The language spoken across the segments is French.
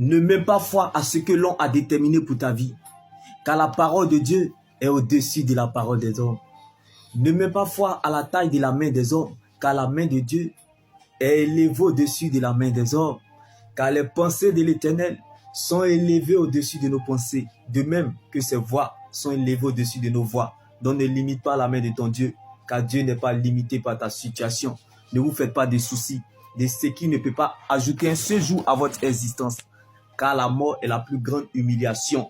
Ne mets pas foi à ce que l'on a déterminé pour ta vie, car la parole de Dieu est au-dessus de la parole des hommes. Ne mets pas foi à la taille de la main des hommes, car la main de Dieu est élevée au-dessus de la main des hommes. Car les pensées de l'Éternel sont élevées au-dessus de nos pensées, de même que ses voies sont élevées au-dessus de nos voies. Donc ne limite pas la main de ton Dieu, car Dieu n'est pas limité par ta situation. Ne vous faites pas de soucis de ce qui ne peut pas ajouter un seul jour à votre existence, car la mort est la plus grande humiliation.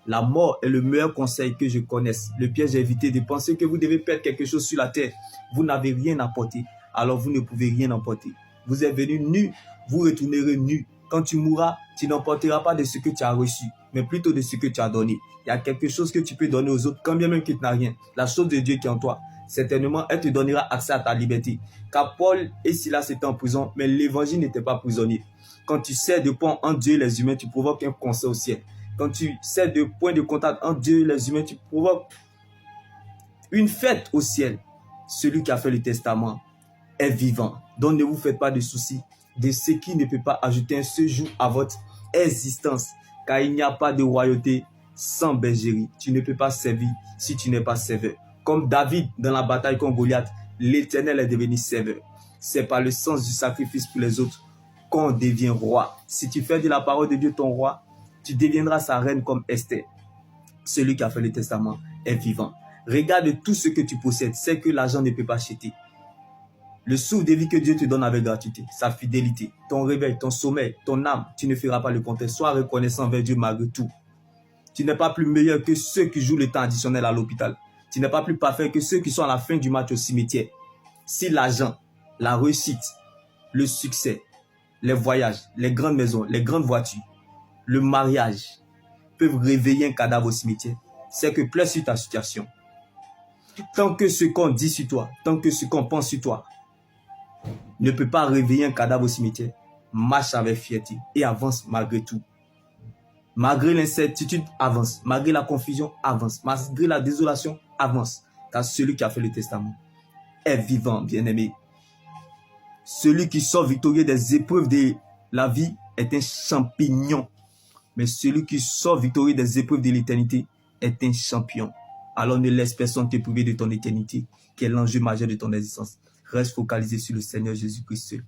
La mort est le meilleur conseil que je connaisse. Le piège est éviter de penser que vous devez perdre quelque chose sur la terre. Vous n'avez rien apporté, alors vous ne pouvez rien emporter. Vous êtes venu nu, vous retournerez nu. Quand tu mourras, tu n'emporteras pas de ce que tu as reçu, mais plutôt de ce que tu as donné. Il y a quelque chose que tu peux donner aux autres, quand bien même que tu n'as rien. La chose de Dieu qui est en toi, certainement, elle te donnera accès à ta liberté. Car Paul et Silas étaient en prison, mais l'évangile n'était pas prisonnier. Quand tu sers de pont entre Dieu et les humains, tu provoques un concert au ciel. Quand tu sers de point de contact entre Dieu et les humains, tu provoques une fête au ciel. Celui qui a fait le testament est vivant. Donc ne vous faites pas de soucis de ce qui ne peut pas ajouter un seul jour à votre existence. Car il n'y a pas de royauté sans bergerie. Tu ne peux pas servir si tu n'es pas serveur. Comme David dans la bataille contre Goliath, l'Éternel est devenu serveur. C'est par le sens du sacrifice pour les autres qu'on devient roi. Si tu fais de la parole de Dieu ton roi, tu deviendras sa reine comme Esther. Celui qui a fait le testament est vivant. Regarde tout ce que tu possèdes. C'est que l'argent ne peut pas acheter. Le souffle de vie que Dieu te donne avec gratuité, sa fidélité, ton réveil, ton sommeil, ton âme, tu ne feras pas le contraire. Sois reconnaissant envers Dieu malgré tout. Tu n'es pas plus meilleur que ceux qui jouent le temps additionnel à l'hôpital. Tu n'es pas plus parfait que ceux qui sont à la fin du match au cimetière. Si l'argent, la réussite, le succès, les voyages, les grandes maisons, les grandes voitures, le mariage peuvent réveiller un cadavre au cimetière, c'est que plaît sur ta situation. Tant que ce qu'on dit sur toi, tant que ce qu'on pense sur toi ne peut pas réveiller un cadavre au cimetière, marche avec fierté et avance malgré tout. Malgré l'incertitude, avance. Malgré la confusion, avance. Malgré la désolation, avance. Car celui qui a fait le testament est vivant, bien-aimé. Celui qui sort victorieux des épreuves de la vie est un champignon. Mais celui qui sort victorieux des épreuves de l'éternité est un champion. Alors ne laisse personne te priver de ton éternité, qui est l'enjeu majeur de ton existence. Reste focalisé sur le Seigneur Jésus-Christ seul.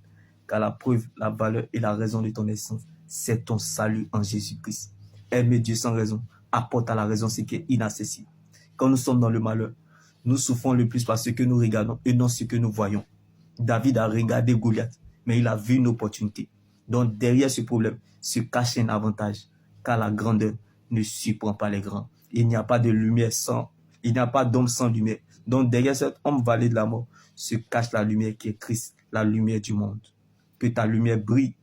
Car la preuve, la valeur et la raison de ton existence, c'est ton salut en Jésus-Christ. Aimer Dieu sans raison apporte à la raison ce qui est inaccessible. Quand nous sommes dans le malheur, nous souffrons le plus par ce que nous regardons et non ce que nous voyons. David a regardé Goliath, mais il a vu une opportunité. Donc derrière ce problème se cache un avantage, car la grandeur ne surprend pas les grands. Il n'y a pas de lumière sans, il n'y a pas d'homme sans lumière. Donc derrière cet homme vallée de la mort se cache la lumière qui est Christ, la lumière du monde. Que ta lumière brille,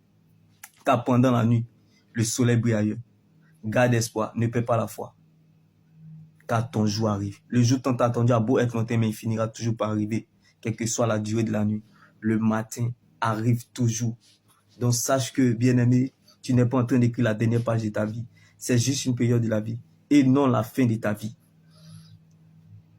car pendant la nuit, le soleil brille ailleurs. Garde espoir, ne perds pas la foi, car ton jour arrive. Le jour tant attendu a beau être lointain, mais il finira toujours par arriver, quelle que soit la durée de la nuit. Le matin arrive toujours. Donc sache que, bien-aimé, tu n'es pas en train d'écrire la dernière page de ta vie. C'est juste une période de la vie et non la fin de ta vie.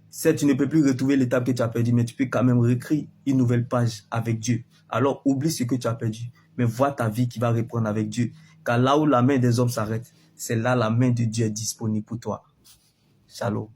Certes, tu ne peux plus retrouver l'étape que tu as perdue, mais tu peux quand même réécrire une nouvelle page avec Dieu. Alors oublie ce que tu as perdu, mais vois ta vie qui va reprendre avec Dieu. Car là où la main des hommes s'arrête, c'est là la main de Dieu est disponible pour toi. Shalom.